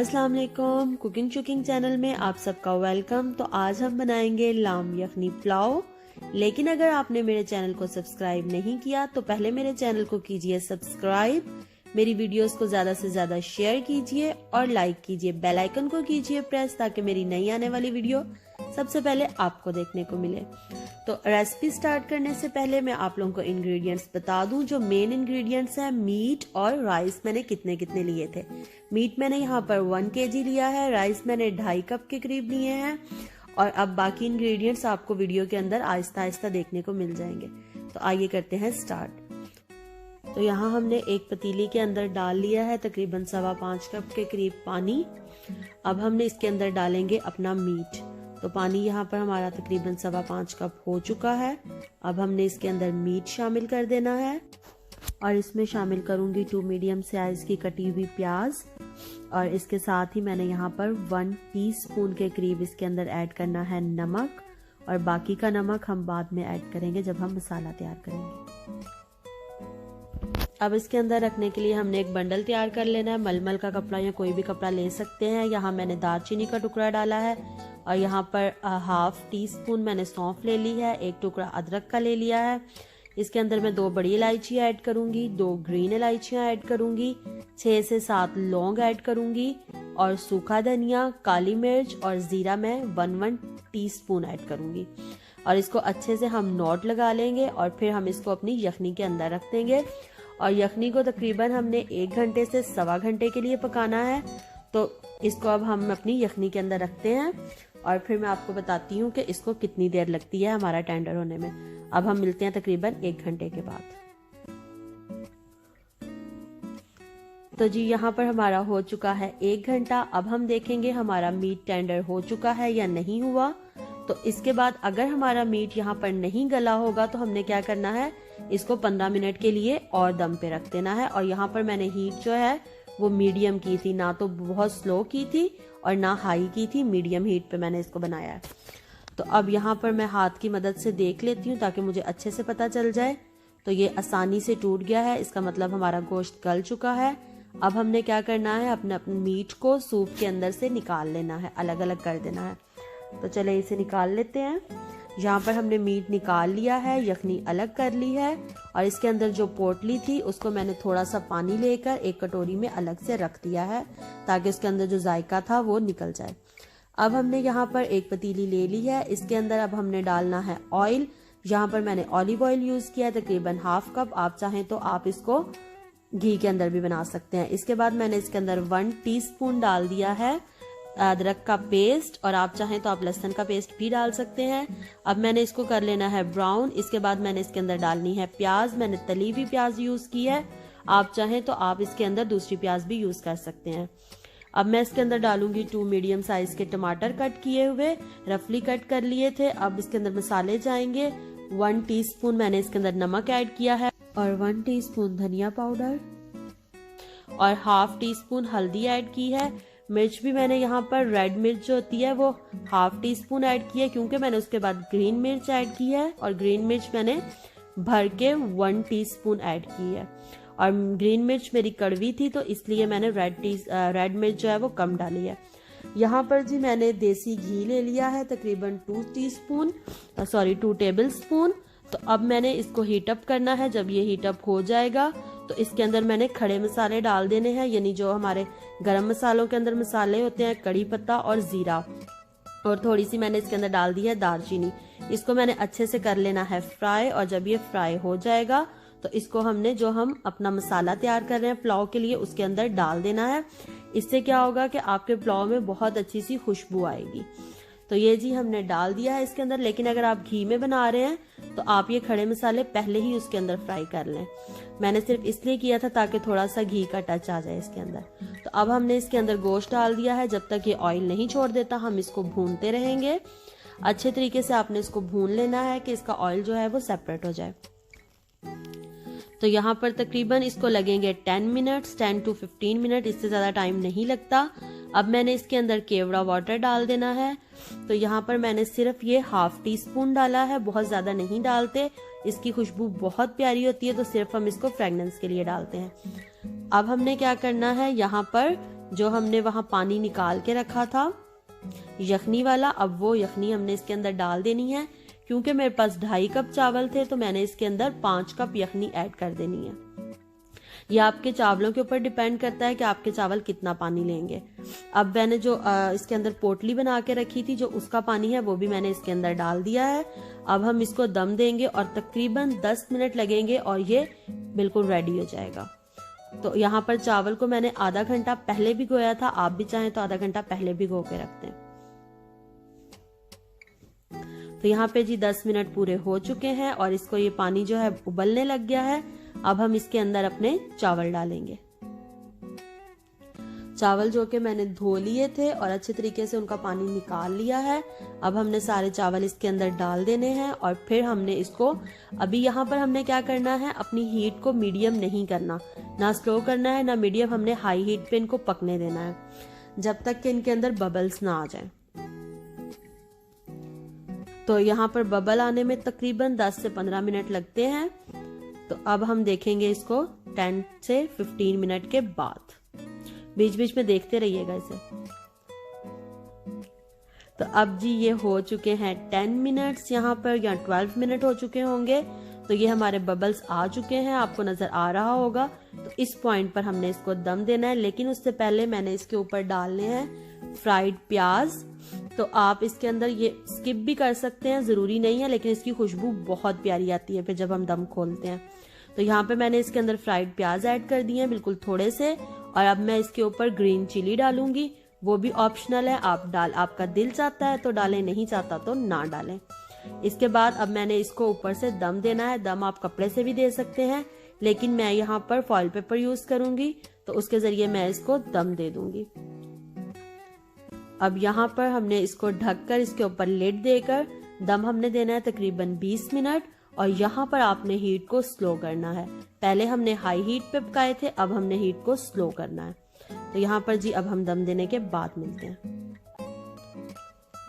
अस्सलाम वालेकुम, cooking channel में आप सबका वेलकम। तो आज हम बनाएंगे लाम यखनी पुलाव। लेकिन अगर आपने मेरे चैनल को सब्सक्राइब नहीं किया तो पहले मेरे चैनल को कीजिए सब्सक्राइब, मेरी वीडियोस को ज्यादा से ज्यादा शेयर कीजिए और लाइक कीजिए, बेल आइकन को कीजिए प्रेस ताकि मेरी नई आने वाली वीडियो सबसे पहले आपको देखने को मिले। तो रेसिपी स्टार्ट करने से पहले मैं आप लोगों को इंग्रेडिएंट्स बता दूं। जो मेन इंग्रेडिएंट्स है मीट और राइस मैंने कितने कितने लिए थे। मीट मैंने यहाँ पर 1 kg लिया है, राइस मैंने 2.5 कप के करीब लिए हैं। और अब बाकी इंग्रेडिएंट्स आपको वीडियो के अंदर आहिस्ता आहिस्ता देखने को मिल जाएंगे। तो आइए करते हैं स्टार्ट। तो यहाँ हमने एक पतीली के अंदर डाल लिया है तकरीबन 5.25 कप के करीब पानी। अब हमने इसके अंदर डालेंगे अपना मीट। तो पानी यहाँ पर हमारा तकरीबन 5.25 कप हो चुका है। अब हमने इसके अंदर मीट शामिल कर देना है और इसमें शामिल करूंगी 2 मीडियम साइज की कटी हुई प्याज। और इसके साथ ही मैंने यहाँ पर 1 टीस्पून के करीब इसके अंदर ऐड करना है नमक, और बाकी का नमक हम बाद में ऐड करेंगे जब हम मसाला तैयार करेंगे। अब इसके अंदर रखने के लिए हमने एक बंडल तैयार कर लेना है। मलमल का कपड़ा या कोई भी कपड़ा ले सकते हैं। यहाँ मैंने दालचीनी का टुकड़ा डाला है और यहाँ पर 1/2 टीस्पून मैंने सौंफ ले ली है, 1 टुकड़ा अदरक का ले लिया है। इसके अंदर मैं 2 बड़ी इलायची ऐड करूंगी, 2 ग्रीन इलायचियां ऐड करूंगी, 6 से 7 लौंग ऐड करूंगी और सूखा धनिया, काली मिर्च और जीरा मैं 1 टीस्पून ऐड करूंगी। और इसको अच्छे से हम नोट लगा लेंगे और फिर हम इसको अपनी यखनी के अंदर रख देंगे। और यखनी को तकरीबन हमने 1 घंटे से 1.25 घंटे के लिए पकाना है। तो इसको अब हम अपनी यखनी के अंदर रखते हैं और फिर मैं आपको बताती हूँ कि इसको कितनी देर लगती है हमारा टेंडर होने में। अब हम मिलते हैं तकरीबन 1 घंटे के बाद। तो जी यहाँ पर हमारा हो चुका है 1 घंटा। अब हम देखेंगे हमारा मीट टेंडर हो चुका है या नहीं हुआ। तो इसके बाद अगर हमारा मीट यहाँ पर नहीं गला होगा तो हमने क्या करना है, इसको 15 मिनट के लिए और दम पे रख देना है। और यहाँ पर मैंने हीट जो है वो मीडियम की थी, ना तो बहुत स्लो की थी और ना हाई की थी, मीडियम हीट पे मैंने इसको बनाया है। तो अब यहाँ पर मैं हाथ की मदद से देख लेती हूँ ताकि मुझे अच्छे से पता चल जाए। तो ये आसानी से टूट गया है, इसका मतलब हमारा गोश्त गल चुका है। अब हमने क्या करना है, अपने मीट को सूप के अंदर से निकाल लेना है, अलग अलग कर देना है। तो चले इसे निकाल लेते हैं। यहाँ पर हमने मीट निकाल लिया है, यखनी अलग कर ली है और इसके अंदर जो पोटली थी उसको मैंने थोड़ा सा पानी लेकर एक कटोरी में अलग से रख दिया है ताकि उसके अंदर जो जायका था वो निकल जाए। अब हमने यहाँ पर एक पतीली ले ली है, इसके अंदर अब हमने डालना है ऑयल। यहाँ पर मैंने ऑलिव ऑयल यूज किया है तकरीबन 1/2 कप। आप चाहें तो आप इसको घी के अंदर भी बना सकते हैं। इसके बाद मैंने इसके अंदर 1 टीस्पून डाल दिया है अदरक का पेस्ट, और आप चाहें तो आप लहसुन का पेस्ट भी डाल सकते हैं। अब मैंने इसको कर लेना है ब्राउन। इसके बाद मैंने इसके अंदर डालनी है प्याज। मैंने तली हुई प्याज यूज की है, आप चाहें तो आप इसके अंदर दूसरी प्याज भी यूज कर सकते हैं। अब मैं इसके अंदर डालूंगी 2 मीडियम साइज के टमाटर कट किए हुए, रफली कट कर लिए थे। अब इसके अंदर मसाले जाएंगे। 1 टीस्पून मैंने इसके अंदर नमक ऐड किया है और 1 टीस्पून धनिया पाउडर और 1/2 टीस्पून हल्दी ऐड की है। मिर्च भी मैंने यहाँ पर रेड मिर्च जो होती है वो 1/2 टीस्पून ऐड की है, क्योंकि मैंने उसके बाद ग्रीन मिर्च ऐड की है और ग्रीन मिर्च मैंने भर के 1 टीस्पून ऐड की है। और ग्रीन मिर्च मेरी कड़वी थी तो इसलिए मैंने रेड मिर्च जो है वो कम डाली है। यहाँ पर जी मैंने देसी घी ले लिया है तकरीबन 2 टेबल स्पून। तो अब मैंने इसको हीटअप करना है। जब ये हीटअप हो जाएगा तो इसके अंदर मैंने खड़े मसाले डाल देने हैं, यानी जो हमारे गरम मसालों के अंदर मसाले होते हैं, कड़ी पत्ता और जीरा, और थोड़ी सी मैंने इसके अंदर डाल दी है दालचीनी। इसको मैंने अच्छे से कर लेना है फ्राई। और जब ये फ्राई हो जाएगा तो इसको हमने जो हम अपना मसाला तैयार कर रहे हैं पुलाव के लिए उसके अंदर डाल देना है। इससे क्या होगा कि आपके पुलाव में बहुत अच्छी सी खुशबू आएगी। तो ये जी हमने डाल दिया है इसके अंदर। लेकिन अगर आप घी में बना रहे हैं तो आप ये खड़े मसाले पहले ही उसके अंदर फ्राई कर लें। मैंने सिर्फ इसलिए किया था ताकि थोड़ा सा घी का टच आ जाए इसके अंदर। तो अब हमने इसके अंदर गोश्त डाल दिया है। जब तक ये ऑयल नहीं छोड़ देता हम इसको भूनते रहेंगे। अच्छे तरीके से आपने इसको भून लेना है कि इसका ऑयल जो है वो सेपरेट हो जाए। तो यहाँ पर तकरीबन इसको लगेंगे 10 मिनट्स, 10 to 15 मिनट, इससे ज़्यादा टाइम नहीं लगता। अब मैंने इसके अंदर केवड़ा वाटर डाल देना है। तो यहाँ पर मैंने सिर्फ ये 1/2 टीस्पून डाला है, बहुत ज़्यादा नहीं डालते। इसकी खुशबू बहुत प्यारी होती है तो सिर्फ हम इसको फ्रेगनेंस के लिए डालते हैं। अब हमने क्या करना है, यहाँ पर जो हमने वहां पानी निकाल के रखा था यखनी वाला, अब वो यखनी हमने इसके अंदर डाल देनी है। क्योंकि मेरे पास 2.5 कप चावल थे तो मैंने इसके अंदर 5 कप यखनी ऐड कर देनी है। यह आपके चावलों के ऊपर डिपेंड करता है कि आपके चावल कितना पानी लेंगे। अब मैंने जो इसके अंदर पोटली बना के रखी थी, जो उसका पानी है वो भी मैंने इसके अंदर डाल दिया है। अब हम इसको दम देंगे और तकरीबन 10 मिनट लगेंगे और ये बिल्कुल रेडी हो जाएगा। तो यहाँ पर चावल को मैंने आधा घंटा पहले भिगोया था, आप भी चाहें तो आधा घंटा पहले भिगो के रखते हैं। तो यहाँ पे जी 10 मिनट पूरे हो चुके हैं और इसको ये पानी जो है उबलने लग गया है। अब हम इसके अंदर अपने चावल डालेंगे। चावल जो कि मैंने धो लिए थे और अच्छे तरीके से उनका पानी निकाल लिया है। अब हमने सारे चावल इसके अंदर डाल देने हैं और फिर हमने इसको, अभी यहाँ पर हमने क्या करना है, अपनी हीट को मीडियम नहीं करना, ना स्लो करना है ना मीडियम, हमने हाई हीट पे इनको पकने देना है जब तक कि इनके अंदर बबल्स ना आ जाए। तो यहाँ पर बबल आने में तकरीबन 10 से 15 मिनट लगते हैं। तो अब हम देखेंगे इसको 10 से 15 मिनट के बाद, बीच बीच में देखते रहिएगा इसे। तो अब जी ये हो चुके हैं 10 मिनट्स यहाँ पर, या 12 मिनट हो चुके होंगे। तो ये हमारे बबल्स आ चुके हैं, आपको नजर आ रहा होगा। तो इस पॉइंट पर हमने इसको दम देना है, लेकिन उससे पहले मैंने इसके ऊपर डालने हैं फ्राइड प्याज। तो आप इसके अंदर ये स्किप भी कर सकते हैं, जरूरी नहीं है, लेकिन इसकी खुशबू बहुत प्यारी आती है फिर जब हम दम खोलते हैं। तो यहाँ पे मैंने इसके अंदर फ्राइड प्याज ऐड कर दिए हैं बिल्कुल थोड़े से, और अब मैं इसके ऊपर ग्रीन चिली डालूंगी। वो भी ऑप्शनल है, आपका दिल चाहता है तो डालें, नहीं चाहता तो ना डालें। इसके बाद अब मैंने इसको ऊपर से दम देना है। दम आप कपड़े से भी दे सकते हैं, लेकिन मैं यहाँ पर फॉइल पेपर यूज करूंगी, तो उसके जरिए मैं इसको दम दे दूंगी। अब यहाँ पर हमने इसको ढककर इसके ऊपर लिड देकर दम हमने देना है तकरीबन 20 मिनट। और यहाँ पर आपने हीट को स्लो करना है। पहले हमने हाई हीट पे पकाए थे, अब हमने हीट को स्लो करना है। तो यहाँ पर जी अब हम दम देने के बाद मिलते हैं।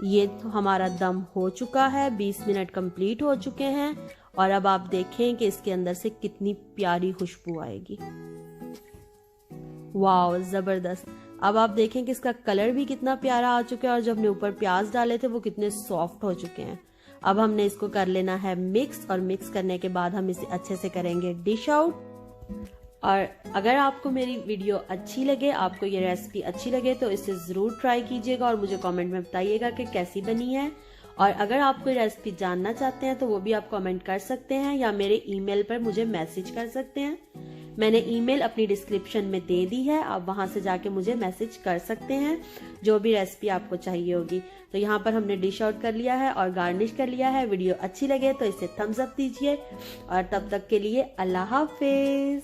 ये तो हमारा दम हो चुका है, 20 मिनट कंप्लीट हो चुके हैं। और अब आप देखें कि इसके अंदर से कितनी प्यारी खुशबू आएगी। वाह, जबरदस्त। अब आप देखें कि इसका कलर भी कितना प्यारा आ चुका है और जब हमने ऊपर प्याज डाले थे वो कितने सॉफ्ट हो चुके हैं। अब हमने इसको कर लेना है मिक्स, और मिक्स करने के बाद हम इसे अच्छे से करेंगे डिश आउट। और अगर आपको मेरी वीडियो अच्छी लगे, आपको ये रेसिपी अच्छी लगे, तो इसे जरूर ट्राई कीजिएगा और मुझे कमेंट में बताइएगा कि कैसी बनी है। और अगर आप कोई रेसिपी जानना चाहते हैं तो वो भी आप कमेंट कर सकते हैं या मेरे ईमेल पर मुझे मैसेज कर सकते हैं। मैंने ईमेल अपनी डिस्क्रिप्शन में दे दी है, आप वहां से जाके मुझे मैसेज कर सकते हैं जो भी रेसिपी आपको चाहिए होगी। तो यहाँ पर हमने डिश आउट कर लिया है और गार्निश कर लिया है। वीडियो अच्छी लगे तो इसे थम्स अप दीजिए और तब तक के लिए अल्लाह हाफिज।